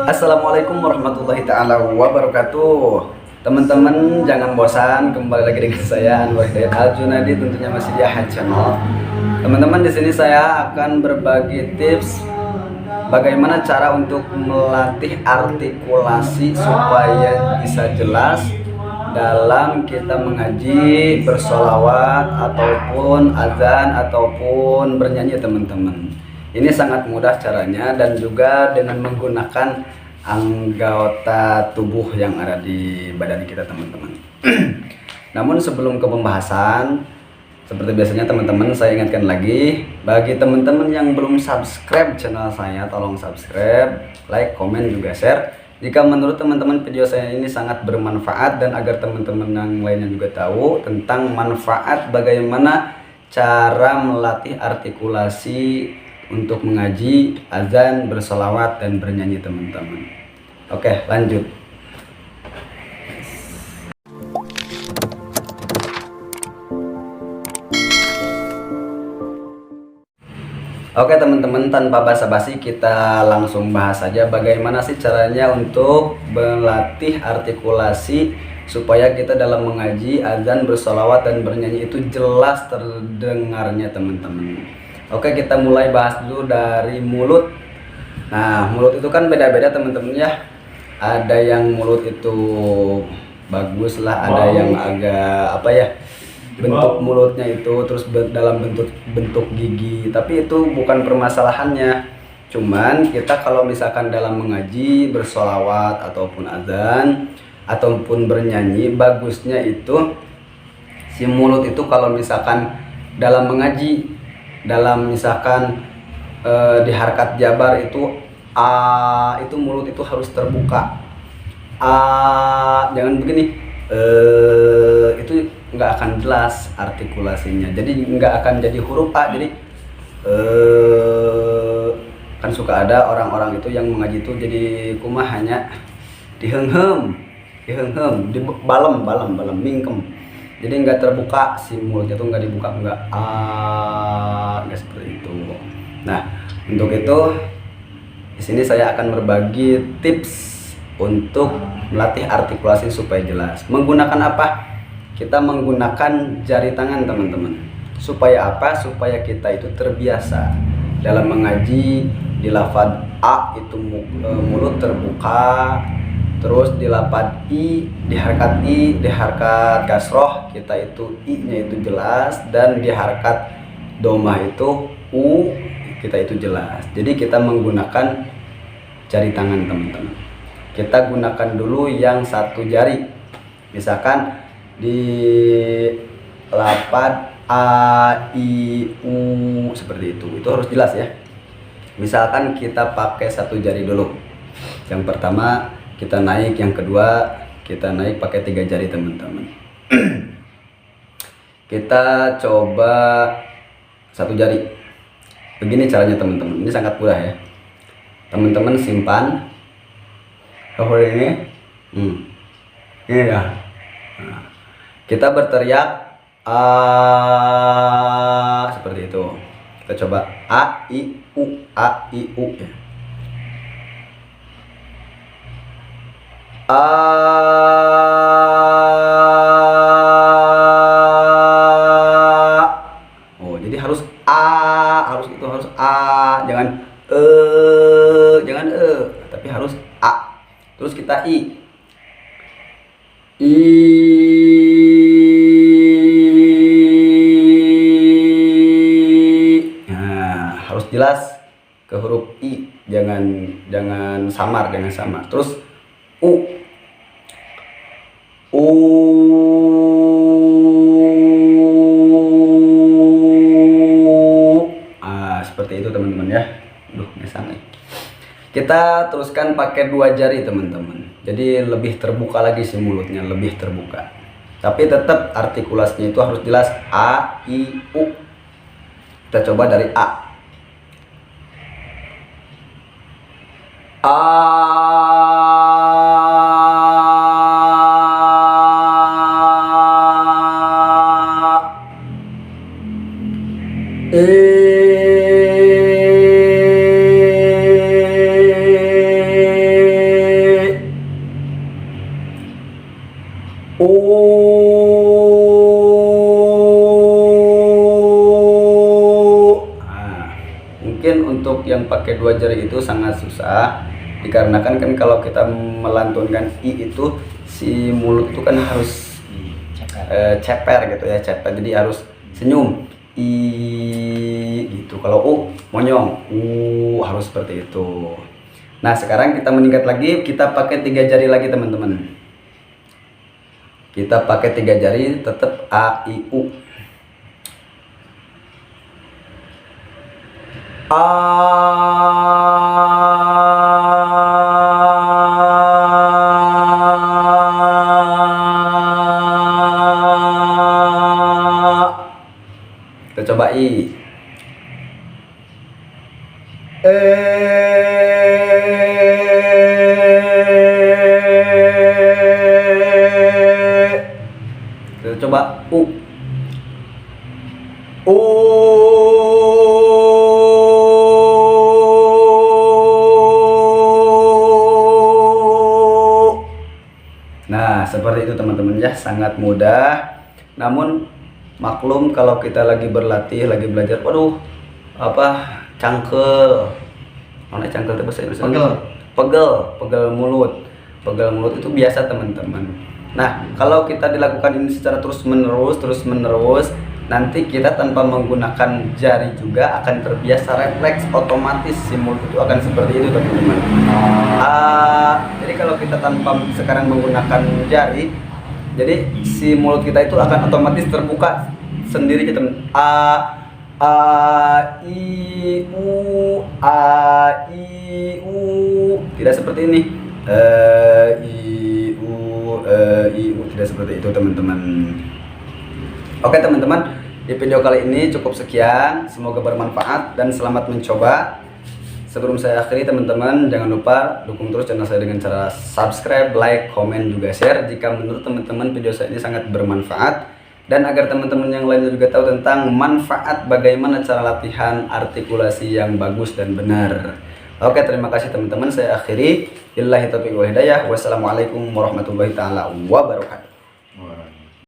Assalamualaikum warahmatullahi taala wabarakatuh. Teman-teman jangan bosan, kembali lagi dengan saya Anwar Hidayat Al Junadi, tentunya masih di Ahad Channel. Teman-teman, di sini saya akan berbagi tips bagaimana cara untuk melatih artikulasi supaya bisa jelas dalam kita mengaji, bersolawat, ataupun azan, ataupun bernyanyi teman-teman. Ini sangat mudah caranya dan juga dengan menggunakan anggota tubuh yang ada di badan kita teman-teman. Namun sebelum ke pembahasan, seperti biasanya teman-teman, saya ingatkan lagi bagi teman-teman yang belum subscribe channel saya, tolong subscribe, like, komen, juga share. Jika menurut teman-teman video saya ini sangat bermanfaat dan agar teman-teman yang lainnya juga tahu tentang manfaat bagaimana cara melatih artikulasi untuk mengaji, azan, bersolawat, dan bernyanyi teman-teman. Oke, lanjut. Oke teman-teman, tanpa basa-basi kita langsung bahas saja bagaimana sih caranya untuk melatih artikulasi supaya kita dalam mengaji, azan, bersolawat, dan bernyanyi itu jelas terdengarnya teman-teman. Oke, kita mulai bahas dulu dari mulut. Nah, mulut itu kan beda-beda teman-teman ya. Ada yang mulut itu bagus lah, ada yang agak apa ya, bentuk mulutnya itu terus dalam bentuk gigi. Tapi itu bukan permasalahannya. Cuman kita kalau misalkan dalam mengaji, bersolawat, ataupun azan, ataupun bernyanyi, bagusnya itu si mulut itu kalau misalkan dalam mengaji, dalam misalkan di harkat jabar itu itu mulut itu harus terbuka. Jangan begini, itu nggak akan jelas artikulasinya, jadi nggak akan jadi huruf A. Jadi kan suka ada orang-orang itu yang mengaji itu jadi kumah hanya dihenghem, di balem mingkem, jadi nggak terbuka, si mulutnya tuh nggak dibuka, nggak seperti itu. Nah, untuk itu di sini saya akan berbagi tips untuk melatih artikulasi supaya jelas. Menggunakan apa? Kita menggunakan jari tangan teman-teman. Supaya apa? Supaya kita itu terbiasa dalam mengaji. Di lafaz A itu mulut terbuka, terus di lafaz I, di harkat kasroh kita itu I-nya itu jelas, dan di harkat domah itu U kita itu jelas. Jadi kita menggunakan jari tangan teman-teman. Kita gunakan dulu yang satu jari. Misalkan di lafaz A, I, U seperti itu harus jelas ya. Misalkan kita pakai satu jari dulu. Yang pertama kita naik, yang kedua kita naik pakai 3 jari teman-teman. Kita coba satu jari. Begini caranya teman-teman. Ini sangat mudah ya. Teman-teman simpan ini. Ini ya. Nah, kita berteriak seperti itu. Kita coba A I U, A I U ya. Jadi harus harus A, jangan tapi harus A. Terus kita I. Nah, harus jelas ke huruf I, jangan samar, Terus U. Seperti itu teman-teman ya. Kita teruskan pakai 2 jari teman-teman. Jadi lebih terbuka lagi si mulutnya, lebih terbuka. Tapi tetap artikulasinya itu harus jelas A, I, U. Kita coba dari A. yang pakai dua jari itu sangat susah, dikarenakan kan kalau kita melantunkan i itu si mulut itu kan harus ceper gitu ya, ceper, jadi harus senyum i gitu. Kalau u monyong, harus seperti itu. Nah sekarang kita meningkat lagi, kita pakai 3 jari lagi teman-teman. Kita pakai 3 jari, tetap a i u. Kita coba i. Kita coba u. Nah seperti itu teman-teman ya, sangat mudah. Namun maklum kalau kita lagi berlatih, lagi belajar, waduh apa cangkel, mana cangkel itu bahasa Indonesia? Pegel mulut itu biasa teman-teman. Nah kalau kita dilakukan ini secara terus menerus, nanti kita tanpa menggunakan jari juga akan terbiasa, refleks otomatis si mulut itu akan seperti itu teman-teman. Jadi kalau kita tanpa sekarang menggunakan jari, jadi si mulut kita itu akan otomatis terbuka sendiri gitu. I u, tidak seperti ini. I u, tidak seperti itu teman-teman. Oke teman-teman, di video kali ini cukup sekian, semoga bermanfaat dan selamat mencoba. Sebelum saya akhiri teman-teman, jangan lupa dukung terus channel saya dengan cara subscribe, like, komen, juga share jika menurut teman-teman video saya ini sangat bermanfaat, dan agar teman-teman yang lainnya juga tahu tentang manfaat bagaimana cara latihan artikulasi yang bagus dan benar. Oke, terima kasih teman-teman, saya akhiri. Billahi taufiq wal hidayah. Wassalamualaikum warahmatullahi taala wabarakatuh.